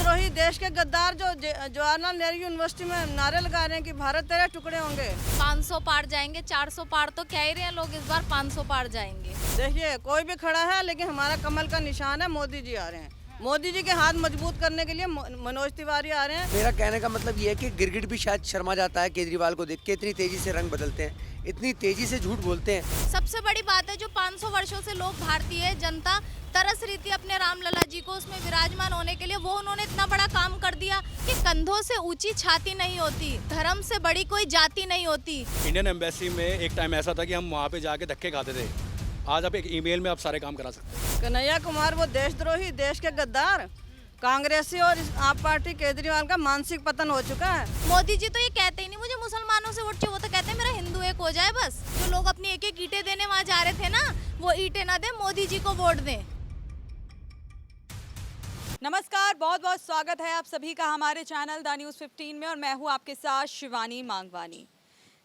देशद्रोही, देश के गद्दार जो जवाहरलाल नेहरू यूनिवर्सिटी में नारे लगा रहे हैं कि भारत तेरे टुकड़े होंगे। 500 पार जाएंगे, 400 पार तो कह ही रहे हैं लोग, इस बार 500 पार जाएंगे। देखिए कोई भी खड़ा है, लेकिन हमारा कमल का निशान है, मोदी जी आ रहे हैं। मोदी जी के हाथ मजबूत करने के लिए मनोज तिवारी आ रहे हैं। मेरा कहने का मतलब ये है कि गिरगिट भी शायद शर्मा जाता है केजरीवाल को देख के, इतनी तेजी से रंग बदलते हैं, इतनी तेजी से झूठ बोलते हैं। सबसे बड़ी बात है जो 500 वर्षों से लोग भारतीय जनता तरस रही थी अपने रामलला जी को उसमें विराजमान होने के लिए, वो उन्होंने इतना बड़ा काम कर दिया कि कंधों से ऊंची छाती नहीं होती, धर्म से बड़ी कोई जाति नहीं होती। इंडियन एम्बेसी में एक टाइम ऐसा था कि हम वहाँ पे जाके धक्के खाते थे, आज आप एक ईमेल में आप सारे काम करा सकते हैं। कन्हैया कुमार वो देशद्रोही, देश के गद्दार, कांग्रेसी और आप पार्टी केजरीवाल का मानसिक पतन हो चुका है। मोदी जी तो ये कहते ही नहीं मुझे मुसलमानों से वोट चाहिए, वो तो कहते हैं मेरा हिंदू एक हो जाए बस। जो लोग अपनी एक एक ईंटें देने वहाँ जा रहे थे ना, वो ईंटें ना दे, मोदी जी को वोट दें। नमस्कार, बहुत बहुत स्वागत है आप सभी का हमारे चैनल द न्यूज़ 15 में और मैं हूं आपके साथ शिवानी मांगवानी।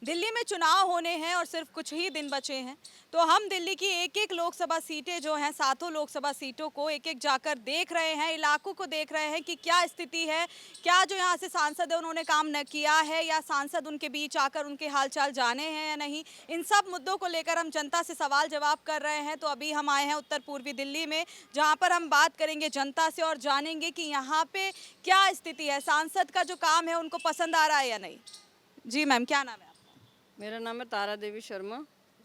दिल्ली में चुनाव होने हैं और सिर्फ कुछ ही दिन बचे हैं, तो हम दिल्ली की एक एक लोकसभा सीटें जो हैं, सातों लोकसभा सीटों को एक एक जाकर देख रहे हैं, इलाकों को देख रहे हैं कि क्या स्थिति है, क्या जो यहाँ से सांसद है उन्होंने काम न किया है या सांसद उनके बीच आकर उनके हालचाल जाने हैं या नहीं। इन सब मुद्दों को लेकर हम जनता से सवाल जवाब कर रहे हैं। तो अभी हम आए हैं उत्तर पूर्वी दिल्ली में, जहाँ पर हम बात करेंगे जनता से और जानेंगे कि यहाँ पे क्या स्थिति है, सांसद का जो काम है उनको पसंद आ रहा है या नहीं। जी मैम, क्या नाम है? मेरा नाम है तारा देवी शर्मा।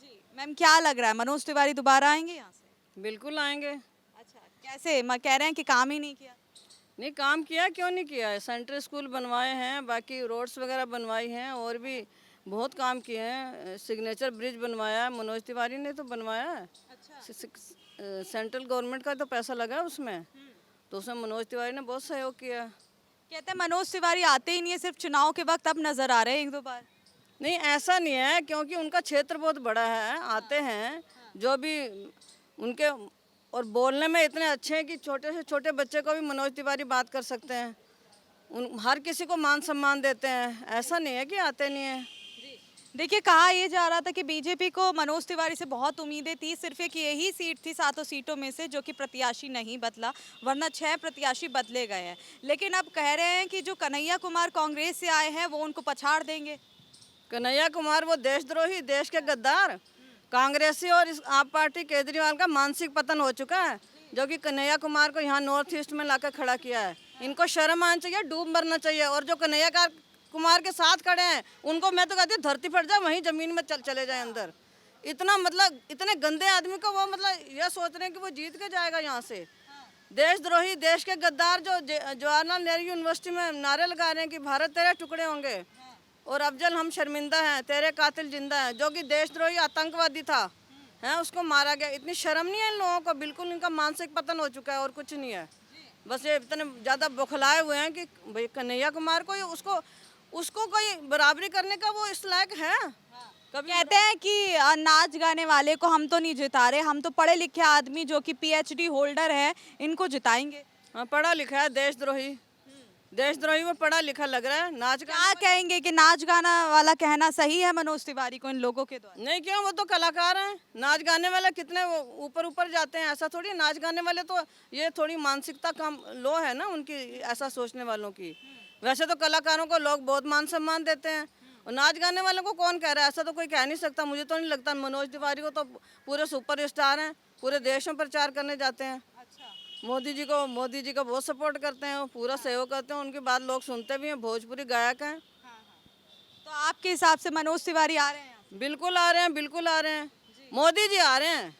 जी मैम, क्या लग रहा है मनोज तिवारी दोबारा आएंगे यहाँ से? बिल्कुल आएंगे। अच्छा, कैसे? मैं कह रहे हैं कि काम ही नहीं किया। नहीं, काम किया, क्यों नहीं किया है। सेंट्रल स्कूल बनवाए हैं, बाकी रोड्स वगैरह बनवाई हैं, और भी बहुत काम किए हैं। सिग्नेचर ब्रिज बनवाया है, मनोज तिवारी ने तो बनवाया है। अच्छा। सेंट्रल गवर्नमेंट का तो पैसा लगा है उसमें, तो उसमें मनोज तिवारी ने बहुत सहयोग किया। कहते हैं मनोज तिवारी आते ही नहीं है, सिर्फ चुनाव के वक्त अब नजर आ रहे हैं एक दो बार। नहीं, ऐसा नहीं है, क्योंकि उनका क्षेत्र बहुत बड़ा है, आते हैं जो भी उनके, और बोलने में इतने अच्छे हैं कि छोटे से छोटे बच्चे को भी मनोज तिवारी बात कर सकते हैं। हर किसी को मान सम्मान देते हैं, ऐसा नहीं है कि आते नहीं हैं। देखिए, कहा यह जा रहा था कि बीजेपी को मनोज तिवारी से बहुत उम्मीदें थी, सिर्फ एक यही सीट थी सातों सीटों में से जो कि प्रत्याशी नहीं बदला, वरना 6 प्रत्याशी बदले गए हैं। लेकिन अब कह रहे हैं कि जो कन्हैया कुमार कांग्रेस से आए हैं वो उनको पछाड़ देंगे। कन्हैया कुमार वो देशद्रोही, देश के गद्दार, कांग्रेसी और आप पार्टी केजरीवाल का मानसिक पतन हो चुका है, जो कि कन्हैया कुमार को यहाँ नॉर्थ ईस्ट में लाकर खड़ा किया है। इनको शर्म आना चाहिए, डूब मरना चाहिए। और जो कन्हैया कुमार के साथ खड़े हैं उनको मैं तो कहती हूँ धरती फट जाए, वहीं जमीन में चले जाए अंदर। इतना मतलब इतने गंदे आदमी को वो मतलब यह सोच रहे हैं कि वो जीत के जाएगा यहाँ से। देशद्रोही, देश के गद्दार जो जवाहरलाल नेहरू यूनिवर्सिटी में नारे लगा रहे हैं कि भारत तेरे टुकड़े होंगे और अफजल हम शर्मिंदा हैं, तेरे कातिल जिंदा हैं, जो कि देशद्रोही आतंकवादी था, हैं, उसको मारा गया। इतनी शर्म नहीं है इन लोगों को, बिल्कुल इनका मानसिक पतन हो चुका है और कुछ नहीं है। बस ये इतने ज़्यादा बौखलाए हुए हैं कि भाई कन्हैया कुमार को उसको कोई बराबरी करने का वो इस लायक है। कभी कहते हैं कि नाच गाने वाले को हम तो नहीं जिता रहे, हम तो पढ़े लिखे आदमी जो कि PhD होल्डर है इनको जिताएंगे। हाँ, पढ़ा लिखा है, देशद्रोही, देशद्रोही वो पढ़ा लिखा लग रहा है। नाच क्या कहेंगे कि नाच गाना वाला कहना सही है मनोज तिवारी को इन लोगों के द्वारा? नहीं, क्यों, वो तो कलाकार हैं। नाच गाने वाले कितने ऊपर ऊपर जाते हैं, ऐसा थोड़ी। नाच गाने वाले तो ये थोड़ी मानसिकता कम लो है ना उनकी, ऐसा सोचने वालों की। वैसे तो कलाकारों को लोग बहुत मान सम्मान देते हैं, और नाच गाने वालों को कौन कह रहा है? ऐसा तो कोई कह नहीं सकता। मुझे तो नहीं लगता। मनोज तिवारी को तो पूरे सुपर स्टार हैं, पूरे देश में प्रचार करने जाते हैं। मोदी जी को बहुत सपोर्ट करते हैं, वो पूरा सहयोग करते हैं, उनकी बात लोग सुनते भी हैं, भोजपुरी गायक हैं। तो आपके हिसाब से मनोज तिवारी आ रहे हैं? बिल्कुल आ रहे हैं, बिल्कुल आ रहे हैं। मोदी जी आ रहे हैं।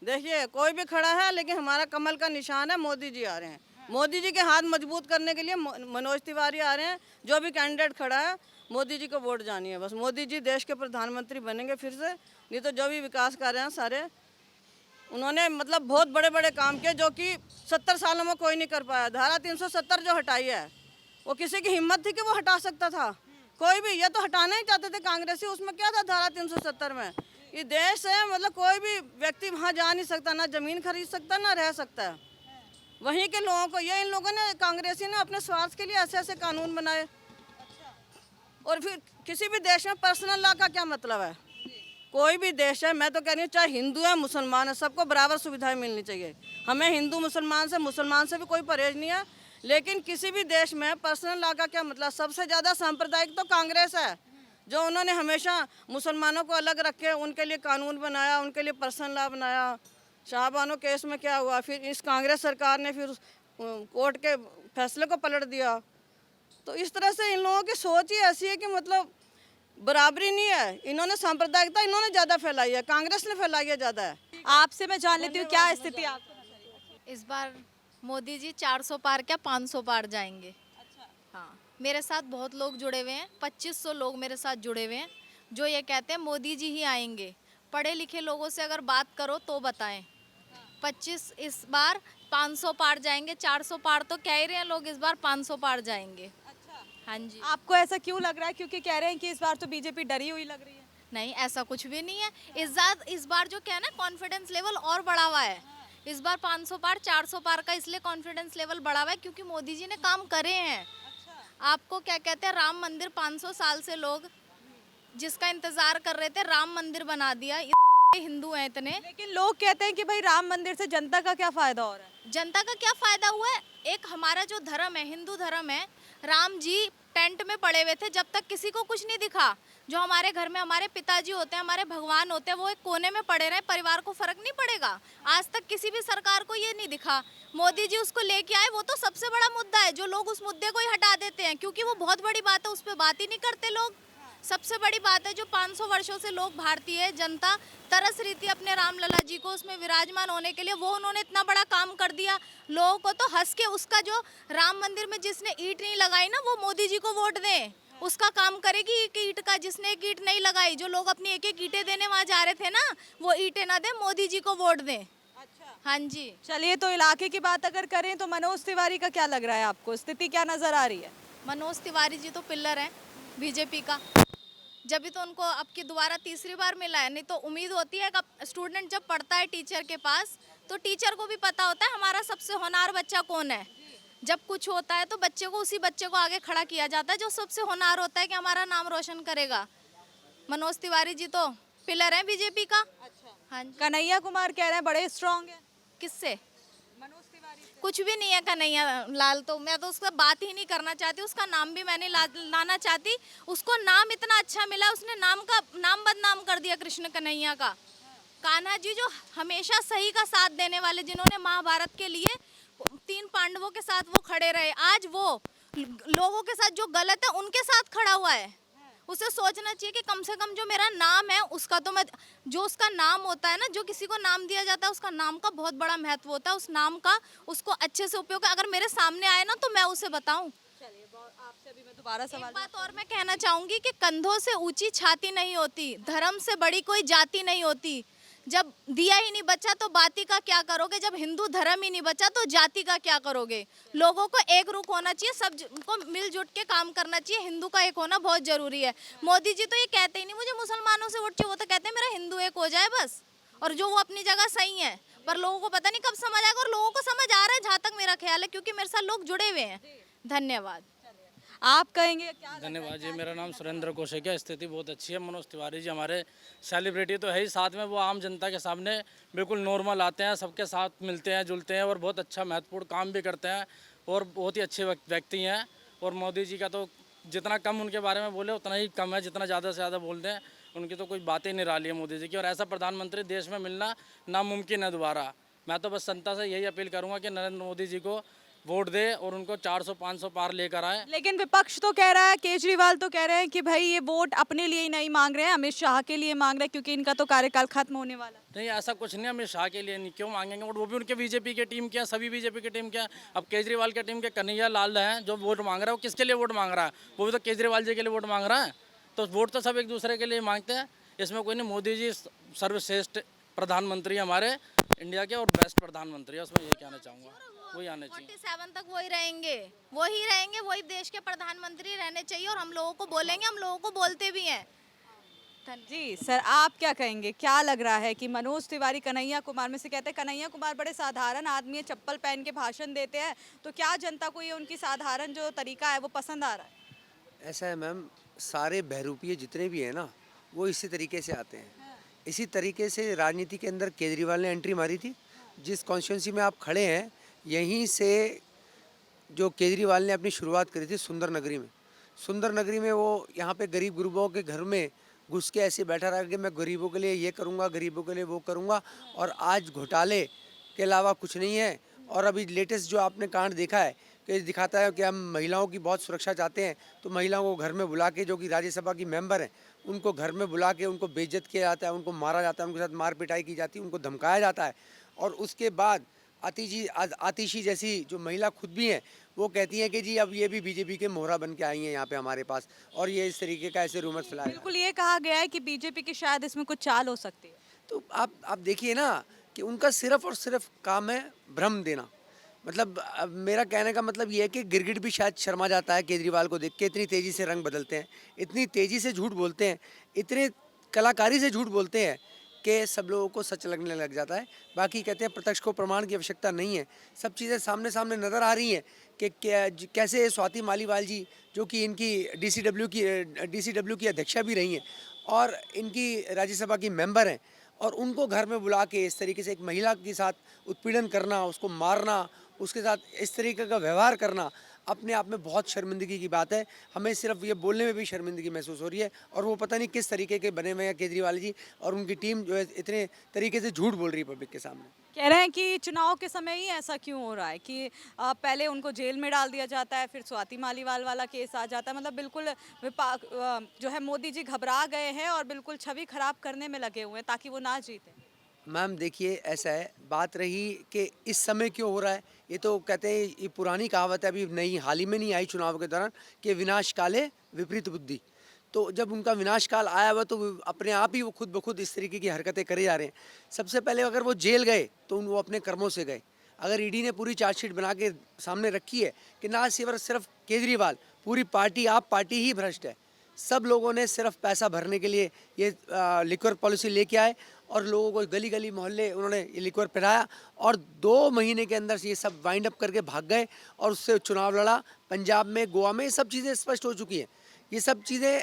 देखिए कोई भी खड़ा है, लेकिन हमारा कमल का निशान है, मोदी जी आ रहे हैं। मोदी जी के हाथ मजबूत करने के लिए मनोज तिवारी आ रहे हैं। जो भी कैंडिडेट खड़ा है, मोदी जी को वोट जानी है बस। मोदी जी देश के प्रधानमंत्री बनेंगे फिर से। नहीं तो जो भी विकास कार्य हैं सारे उन्होंने मतलब बहुत बड़े बड़े काम किए, जो कि 70 सालों में कोई नहीं कर पाया। धारा 370 जो हटाई है, वो किसी की हिम्मत थी कि वो हटा सकता था? कोई भी, ये तो हटाना ही चाहते थे कांग्रेसी। उसमें क्या था धारा 370 में? ये देश है, मतलब कोई भी व्यक्ति वहाँ जा नहीं सकता, ना जमीन खरीद सकता, ना रह सकता है। वहीं के लोगों को, ये इन लोगों ने, कांग्रेसी ने अपने स्वार्थ के लिए ऐसे ऐसे कानून बनाए। और फिर किसी भी देश में पर्सनल लॉ का क्या मतलब है? कोई भी देश है, मैं तो कह रही हूँ, चाहे हिंदू है मुसलमान है, सबको बराबर सुविधाएं मिलनी चाहिए। हमें हिंदू मुसलमान से भी कोई परहेज नहीं है, लेकिन किसी भी देश में पर्सनल लॉ का क्या मतलब, सबसे ज़्यादा सांप्रदायिक तो कांग्रेस है, जो उन्होंने हमेशा मुसलमानों को अलग रख के उनके लिए कानून बनाया, उनके लिए पर्सनल लॉ बनाया। शाहबानो केस में क्या हुआ, फिर इस कांग्रेस सरकार ने फिर कोर्ट के फैसले को पलट दिया। तो इस तरह से इन लोगों की सोच ही ऐसी है कि मतलब बराबरी नहीं है। इन्होंने सांप्रदायिकता इन्होंने ज़्यादा फैलाई है, कांग्रेस ने फैलाई है ज़्यादा है। आपसे मैं जान लेती हूँ क्या स्थिति आपको। इस बार मोदी जी 400 पार क्या 500 पार जाएंगे। हाँ, मेरे साथ बहुत लोग जुड़े हुए हैं, 2500 लोग मेरे साथ जुड़े हुए हैं जो ये कहते हैं मोदी जी ही आएंगे। पढ़े लिखे लोगों से अगर बात करो तो बताएं, 25 इस बार 500 पार जाएंगे, 400 पार तो कह ही रहे हैं लोग, इस बार 500 पार जाएंगे। हाँ जी। आपको ऐसा क्यों लग रहा है? क्योंकि कह रहे हैं कि इस बार तो बीजेपी डरी हुई लग रही है। नहीं, ऐसा कुछ भी नहीं है। इस बार जो क्या है ना, कॉन्फिडेंस लेवल और बढ़ा हुआ है। इस बार 500 पार 400 पार का इसलिए कॉन्फिडेंस लेवल बढ़ा हुआ है क्योंकि मोदी जी ने काम करे हैं। आपको क्या कहते हैं, राम मंदिर 500 साल से लोग जिसका इंतजार कर रहे थे, राम मंदिर बना दिया। हिंदू हैं इतने, लेकिन लोग कहते हैं कि भाई राम मंदिर से जनता का क्या फायदा हो रहा है? जनता का क्या फायदा हुआ है? एक हमारा जो धर्म है, हिंदू धर्म है, राम जी टेंट में पड़े हुए थे जब तक किसी को कुछ नहीं दिखा। जो हमारे घर में हमारे पिताजी होते हैं, हमारे भगवान होते हैं, वो एक कोने में पड़े रहे, परिवार को फर्क नहीं पड़ेगा। आज तक किसी भी सरकार को ये नहीं दिखा। मोदी जी उसको लेके आए, वो तो सबसे बड़ा मुद्दा है जो लोग उस मुद्दे को ही हटा देते हैं क्योंकि वो बहुत बड़ी बात है, उस पर बात ही नहीं करते लोग। सबसे बड़ी बात है जो 500 वर्षों से लोग, भारतीय जनता तरस रही थी अपने रामलला जी को उसमें विराजमान होने के लिए, वो उन्होंने इतना बड़ा काम कर दिया। लोगों को तो हंस के उसका जो राम मंदिर में जिसने ईंट नहीं लगाई ना, वो मोदी जी को वोट दें, उसका काम करेगी एक ईंट का। जिसने एक ईंट नहीं लगाई, जो लोग अपनी एक एक ईंटें देने वहाँ जा रहे थे ना, वो ईंटें ना दें, मोदी जी को वोट दें। हाँ जी। चलिए, तो इलाके की बात अगर करें तो मनोज तिवारी का क्या लग रहा है आपको? स्थिति क्या नजर आ रही है? मनोज तिवारी जी तो पिल्लर हैं बीजेपी का, जब भी तो उनको अब की दोबारा तीसरी बार मिला है। नहीं तो उम्मीद होती है कि स्टूडेंट जब पढ़ता है टीचर के पास तो टीचर को भी पता होता है हमारा सबसे होनहार बच्चा कौन है। जब कुछ होता है तो बच्चे को, उसी बच्चे को आगे खड़ा किया जाता है जो सबसे होनहार होता है कि हमारा नाम रोशन करेगा। मनोज तिवारी जी तो पिलर हैं बीजेपी का। हाँ जी। कन्हैया कुमार कह रहे हैं बड़े स्ट्रांग हैं। किससे? मनोज तिवारी से। कुछ भी नहीं है कन्हैया लाल, तो मैं तो उसका बात ही नहीं करना चाहती, उसका नाम भी मैं नहीं लाना चाहती। उसको नाम इतना अच्छा मिला, उसने नाम बदनाम कर दिया कृष्ण कन्हैया का। कान्हा जी जो हमेशा सही का साथ देने वाले, जिन्होंने महाभारत के लिए 3 पांडवों के साथ वो खड़े रहे, आज वो लोगों के साथ जो गलत है उनके साथ खड़ा हुआ है। उसे सोचना चाहिए कि कम से कम जो मेरा नाम है उसका तो मैं, जो उसका नाम होता है ना, जो किसी को नाम दिया जाता है उसका नाम का बहुत बड़ा महत्व होता है। उस नाम का उसको अच्छे से उपयोग, अगर मेरे सामने आए ना तो मैं उसे बताऊं। आपसे अभी मैं दोबारा एक सवाल बात और मैं कहना चाहूंगी कि कंधों से ऊंची छाती नहीं होती, धर्म से बड़ी कोई जाति नहीं होती। जब दिया ही नहीं बचा तो बाती का क्या करोगे? जब हिंदू धर्म ही नहीं बचा तो जाति का क्या करोगे? लोगों को एक रुख होना चाहिए, सबको मिलजुल के काम करना चाहिए। हिंदू का एक होना बहुत जरूरी है। मोदी जी तो ये कहते ही नहीं मुझे मुसलमानों से वोट चाहिए, वो तो कहते हैं मेरा हिंदू एक हो जाए बस, और जो वो अपनी जगह सही है। पर लोगों को पता नहीं कब समझ आएगा, और लोगों को समझ आ रहा है जहाँ तक मेरा ख्याल है, क्योंकि मेरे साथ लोग जुड़े हुए हैं। धन्यवाद। आप कहेंगे क्या? धन्यवाद जी। मेरा नाम सुरेंद्र कौशिक। स्थिति बहुत अच्छी है। मनोज तिवारी जी हमारे सेलिब्रिटी तो है ही, साथ में वो आम जनता के सामने बिल्कुल नॉर्मल आते हैं, सबके साथ मिलते हैं जुलते हैं और बहुत अच्छा महत्वपूर्ण काम भी करते हैं और बहुत ही अच्छे व्यक्ति हैं। और मोदी जी का तो जितना कम उनके बारे में बोले उतना ही कम है, जितना ज़्यादा से ज़्यादा बोलते हैं उनकी तो कोई बात ही नहीं रही है मोदी जी की। और ऐसा प्रधानमंत्री देश में मिलना नामुमकिन है दोबारा। मैं तो बस जनता से यही अपील करूँगा कि नरेंद्र मोदी जी को वोट दे और उनको 400-500 पार लेकर आए। लेकिन विपक्ष तो कह रहा है, केजरीवाल तो कह रहे हैं कि भाई ये वोट अपने लिए ही नहीं मांग रहे हैं, अमित शाह के लिए मांग रहे हैं क्योंकि इनका तो कार्यकाल खत्म होने वाला है। नहीं, ऐसा कुछ नहीं। अमित शाह के लिए नहीं, क्यों मांगेंगे वोट? वो भी उनके बीजेपी के टीम के हैं, सभी बीजेपी की टीम के हैं। अब केजरीवाल के टीम के कन्हैया लाल हैं जो वोट मांग रहा है, वो किसके लिए वोट मांग रहा है? वो भी तो केजरीवाल जी के लिए वोट मांग रहा है। तो वोट तो सब एक दूसरे के लिए मांगते हैं, इसमें कोई नहीं। मोदी जी सर्वश्रेष्ठ प्रधानमंत्री हमारे इंडिया के और बेस्ट प्रधानमंत्री है, उसमें ये कहना चाहूँगा। वही आने चाहिए। 47 तक वही रहेंगे, वही देश के प्रधानमंत्री रहने चाहिए। और हम लोगों को बोलेंगे, हम लोगों को बोलते भी हैं। जी सर, आप क्या कहेंगे? क्या लग रहा है कि मनोज तिवारी कन्हैया कुमार में से कहते हैं कन्हैया कुमार बड़े साधारण आदमी है, चप्पल पहन के भाषण देते हैं, तो क्या जनता को ये उनकी साधारण जो तरीका है वो पसंद आ रहा है? ऐसा है मैम, सारे बहरूपीय जितने भी हैं ना वो इसी तरीके से आते हैं। इसी तरीके से राजनीति के अंदर केजरीवाल ने एंट्री मारी थी। जिस कॉन्स्टिट्यूंसी में आप खड़े हैं यहीं से जो केजरीवाल ने अपनी शुरुआत करी थी सुंदर नगरी में। सुंदर नगरी में वो यहाँ पे गरीब गुरबों के घर में घुस के ऐसे बैठा रहा कि मैं गरीबों के लिए ये करूँगा, गरीबों के लिए वो करूँगा, और आज घोटाले के अलावा कुछ नहीं है। और अभी लेटेस्ट जो आपने कांड देखा है कि दिखाता है कि हम महिलाओं की बहुत सुरक्षा चाहते हैं, तो महिलाओं को घर में बुला के, जो कि राज्यसभा की मेंबर हैं, उनको घर में बुला के उनको बेइज्जत किया जाता है, उनको मारा जाता है, उनके साथ मार पिटाई की जाती है, उनको धमकाया जाता है। और उसके बाद आतिशी जैसी जो महिला खुद भी हैं, वो कहती हैं कि जी अब ये भी बीजेपी के मोहरा बन के आई हैं यहाँ पे हमारे पास, और ये इस तरीके का ऐसे रूमर फैलाया। बिल्कुल ये कहा गया है कि बीजेपी की शायद इसमें कुछ चाल हो सकती है। तो आप देखिए ना कि उनका सिर्फ और सिर्फ काम है भ्रम देना। मतलब अब मेरा कहने का मतलब ये है कि गिरगिट भी शायद शर्मा जाता है केजरीवाल को देख के, इतनी तेज़ी से रंग बदलते हैं, इतनी तेज़ी से झूठ बोलते हैं, इतने कलाकारी से झूठ बोलते हैं कि सब लोगों को सच लगने लग जाता है। बाकी कहते हैं प्रत्यक्ष को प्रमाण की आवश्यकता नहीं है, सब चीज़ें सामने सामने नज़र आ रही हैं कि कैसे स्वाति मालीवाल जी, जो कि इनकी डीसीडब्ल्यू की अध्यक्षा भी रही हैं और इनकी राज्यसभा की मेंबर हैं, और उनको घर में बुला के इस तरीके से एक महिला के साथ उत्पीड़न करना, उसको मारना, उसके साथ इस तरीके का व्यवहार करना, अपने आप में बहुत शर्मिंदगी की बात है। हमें सिर्फ ये बोलने में भी शर्मिंदगी महसूस हो रही है, और वो पता नहीं किस तरीके के बने हुए हैं केजरीवाल जी और उनकी टीम, जो है इतने तरीके से झूठ बोल रही है पब्लिक के सामने। कह रहे हैं कि चुनाव के समय ही ऐसा क्यों हो रहा है कि पहले उनको जेल में डाल दिया जाता है, फिर स्वाति मालीवाल वाला केस आ जाता है। मतलब बिल्कुल जो है मोदी जी घबरा गए हैं और बिल्कुल छवि खराब करने में लगे हुए हैं ताकि वो ना जीते। मैम देखिए, ऐसा है, बात रही कि इस समय क्यों हो रहा है, ये तो कहते हैं ये पुरानी कहावत है, अभी नई हाल ही में नहीं आई चुनाव के दौरान, कि विनाश काले विपरीत बुद्धि। तो जब उनका विनाश काल आया हुआ तो अपने आप ही वो खुद ब खुद इस तरीके की हरकतें करे जा रहे हैं। सबसे पहले अगर वो जेल गए तो वो अपने कर्मों से गए। अगर ईडी ने पूरी चार्जशीट बना के सामने रखी है कि ना सिर्फ केजरीवाल, पूरी पार्टी, आप पार्टी ही भ्रष्ट है, सब लोगों ने सिर्फ पैसा भरने के लिए ये लिक्वर पॉलिसी लेके आए और लोगों को गली गली मोहल्ले उन्होंने ये लिक्वर पिलाया, और 2 महीने के अंदर से ये सब वाइंड अप करके भाग गए और उससे चुनाव लड़ा। पंजाब में, गोवा में ये सब चीज़ें स्पष्ट हो चुकी हैं, ये सब चीज़ें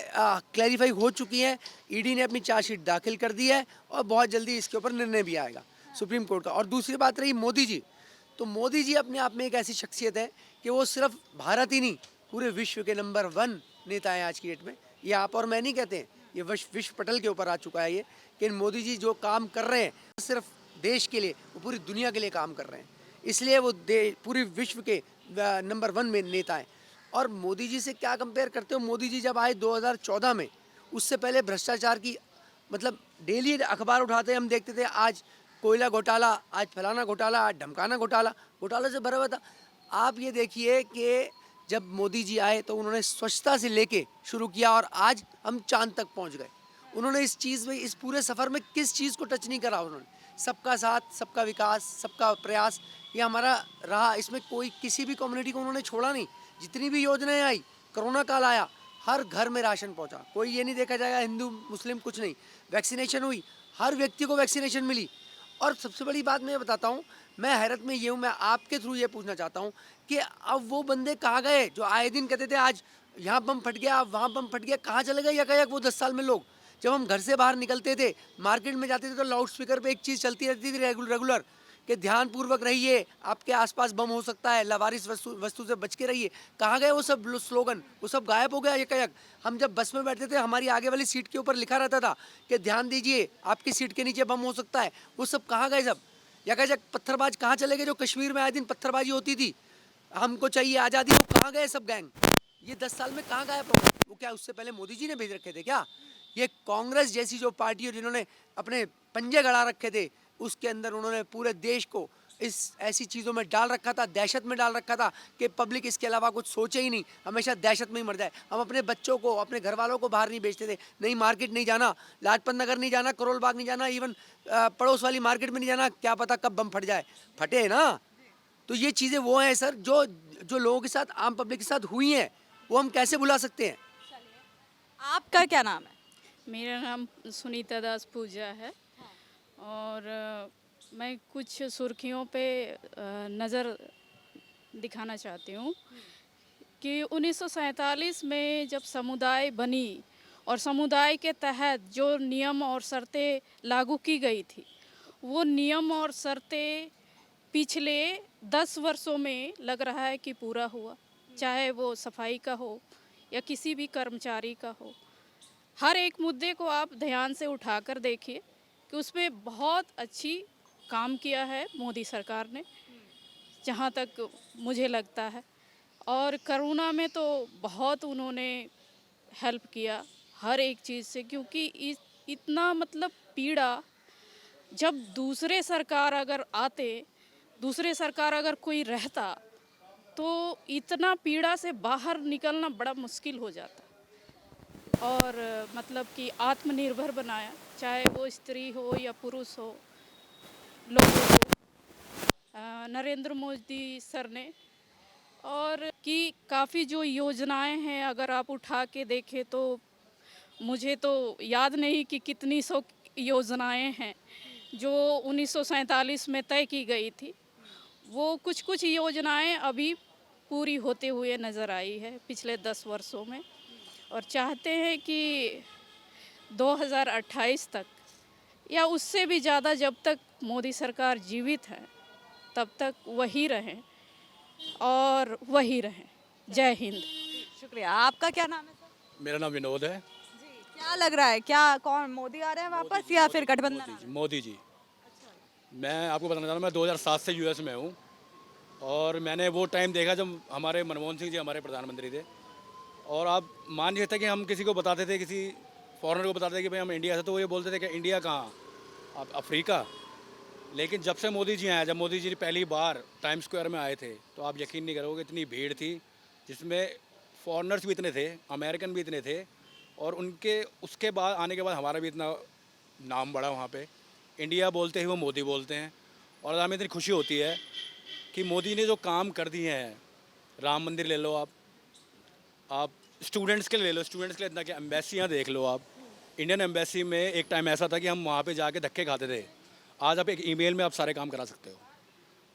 क्लैरिफाई हो चुकी हैं। ईडी ने अपनी चार्जशीट दाखिल कर दी है और बहुत जल्दी इसके ऊपर निर्णय भी आएगा सुप्रीम कोर्ट का। और दूसरी बात रही मोदी जी, तो मोदी जी अपने आप में एक ऐसी शख्सियत है कि वो सिर्फ भारत ही नहीं, पूरे विश्व के नंबर 1 नेता हैं आज की डेट में। ये आप और मैं नहीं कहते हैं, ये विश्व पटल के ऊपर आ चुका है ये, कि मोदी जी जो काम कर रहे हैं सिर्फ देश के लिए, वो पूरी दुनिया के लिए काम कर रहे हैं, इसलिए वो पूरी विश्व के नंबर 1 में नेता हैं। और मोदी जी से क्या कंपेयर करते हो? मोदी जी जब आए 2014 में, उससे पहले भ्रष्टाचार की, मतलब डेली अखबार उठाते हम देखते थे, आज कोयला घोटाला, आज फलाना घोटाला, आज ढमकाना घोटाला, घोटाला से भरा हुआ था। आप ये देखिए कि जब मोदी जी आए तो उन्होंने स्वच्छता से लेके शुरू किया और आज हम चांद तक पहुंच गए। उन्होंने इस चीज़ में, इस पूरे सफ़र में किस चीज़ को टच नहीं करा उन्होंने? सबका साथ, सबका विकास, सबका प्रयास, ये हमारा रहा। इसमें कोई किसी भी कम्युनिटी को उन्होंने छोड़ा नहीं। जितनी भी योजनाएं आई, कोरोना काल आया, हर घर में राशन पहुंचा, कोई ये नहीं देखा जाएगा हिंदू मुस्लिम कुछ नहीं। वैक्सीनेशन हुई, हर व्यक्ति को वैक्सीनेशन मिली। और सबसे बड़ी बात मैं बताता हूँ, मैं हैरत में ये हूँ, मैं आपके थ्रू ये पूछना चाहता हूँ कि अब वो बंदे कहाँ गए जो आए दिन कहते थे आज यहाँ बम फट गया, वहाँ बम फट गया, कहाँ चले गए यकायक वो 10 साल में लोग? जब हम घर से बाहर निकलते थे, मार्केट में जाते थे, तो लाउड स्पीकर पे एक चीज़ चलती रहती थी रेगुलर कि ध्यानपूर्वक रहिए, आपके आसपास बम हो सकता है, लावारिस वस्तु से बच के रहिए। कहाँ गए वो सब स्लोगन? वो सब गायब हो गया यकायक। हम जब बस में बैठते थे, हमारी आगे वाली सीट के ऊपर लिखा रहता था कि ध्यान दीजिए, आपकी सीट के नीचे बम हो सकता है। वो सब कहाँ गए सब? यकायक पत्थरबाज कहाँ चले गए? जो कश्मीर में आए दिन पत्थरबाजी होती थी, हमको चाहिए आज़ादी, वो कहाँ गए सब गैंग? ये 10 साल में कहाँ गायब हो गए? वो क्या उससे पहले मोदी जी ने भेज रखे थे क्या? ये कांग्रेस जैसी जो पार्टी है जिन्होंने अपने पंजे गड़ा रखे थे, उसके अंदर उन्होंने पूरे देश को इस ऐसी चीज़ों में डाल रखा था, दहशत में डाल रखा था कि पब्लिक इसके अलावा कुछ सोचे ही नहीं, हमेशा दहशत में ही मर जाए। हम अपने बच्चों को, अपने घर वालों को बाहर नहीं भेजते थे, नहीं मार्केट नहीं जाना, लाजपत नगर नहीं जाना, करोल बाग नहीं जाना, इवन पड़ोस वाली मार्केट में नहीं जाना, क्या पता कब बम फट जाए। फटे ना। तो ये चीज़ें वो हैं सर जो लोगों के साथ, आम पब्लिक के साथ हुई हैं, वो हम कैसे भुला सकते हैं? आपका क्या नाम है? मेरा नाम सुनीता दास पूजा है और मैं कुछ सुर्खियों पे नज़र दिखाना चाहती हूँ कि 1947 में जब समुदाय बनी और समुदाय के तहत जो नियम और शर्तें लागू की गई थी, वो नियम और शर्तें पिछले 10 वर्षों में लग रहा है कि पूरा हुआ, चाहे वो सफाई का हो या किसी भी कर्मचारी का हो। हर एक मुद्दे को आप ध्यान से उठाकर देखिए कि उसमें बहुत अच्छी काम किया है मोदी सरकार ने, जहाँ तक मुझे लगता है। और कोरोना में तो बहुत उन्होंने हेल्प किया हर एक चीज़ से, क्योंकि इतना मतलब पीड़ा, जब दूसरे सरकार अगर कोई रहता तो इतना पीड़ा से बाहर निकलना बड़ा मुश्किल हो जाता। और मतलब कि आत्मनिर्भर बनाया, चाहे वो स्त्री हो या पुरुष हो, लोगों को नरेंद्र मोदी सर ने। और कि काफ़ी जो योजनाएं हैं अगर आप उठा के देखें तो मुझे तो याद नहीं कि कितनी सौ योजनाएं हैं जो 1947 में तय की गई थी। वो कुछ कुछ योजनाएं अभी पूरी होते हुए नज़र आई है पिछले 10 वर्षों में, और चाहते हैं कि 2028 तक या उससे भी ज़्यादा, जब तक मोदी सरकार जीवित है तब तक वही रहें और वही रहें। जय हिंद। शुक्रिया। आपका क्या नाम है सर? मेरा नाम विनोद है। जी, क्या लग रहा है, क्या कौन मोदी आ रहे हैं वापस या फिर गठबंधन आ रहा है? मोदी जी। मैं आपको बताना चाहता हूँ, मैं 2007 से यूएस में हूँ और मैंने वो टाइम देखा जब हमारे मनमोहन सिंह जी हमारे प्रधानमंत्री थे। और आप मान नहीं सकते कि हम किसी को बताते थे, किसी फॉरेनर को बताते थे कि भाई हम इंडिया से, तो वो ये बोलते थे कि इंडिया कहाँ, आप अफ्रीका। लेकिन जब से मोदी जी आए, जब मोदी जी पहली बार टाइम स्क्वायर में आए थे, तो आप यकीन नहीं करोगे इतनी भीड़ थी, जिसमें फॉरेनर्स भी इतने थे, अमेरिकन भी इतने थे, और उनके उसके बाद आने के बाद हमारा भी इतना नाम बढ़ा वहाँ पे। इंडिया बोलते ही वो मोदी बोलते हैं। और हमें इतनी खुशी होती है कि मोदी ने जो काम कर दिए हैं, राम मंदिर ले लो, आप स्टूडेंट्स के लिए ले लो, स्टूडेंट्स के लिए इतना, कि एम्बेसियाँ देख लो आप। इंडियन एम्बेसी में एक टाइम ऐसा था कि हम वहाँ पे जाके धक्के खाते थे, आज आप एक ईमेल में आप सारे काम करा सकते हो।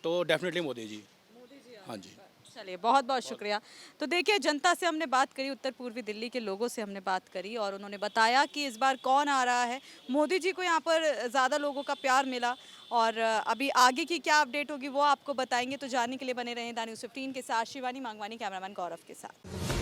तो डेफिनेटली मोदी जी। हाँ जी। चलिए, बहुत बहुत शुक्रिया। तो देखिए, जनता से हमने बात करी, उत्तर पूर्वी दिल्ली के लोगों से हमने बात करी, और उन्होंने बताया कि इस बार कौन आ रहा है। मोदी जी को यहाँ पर ज़्यादा लोगों का प्यार मिला, और अभी आगे की क्या अपडेट होगी वो आपको बताएंगे। तो जानने के लिए बने रहें द न्यूज़ 15 के साथ। शिवानी मांगवानी, कैमरामैन गौरव के साथ।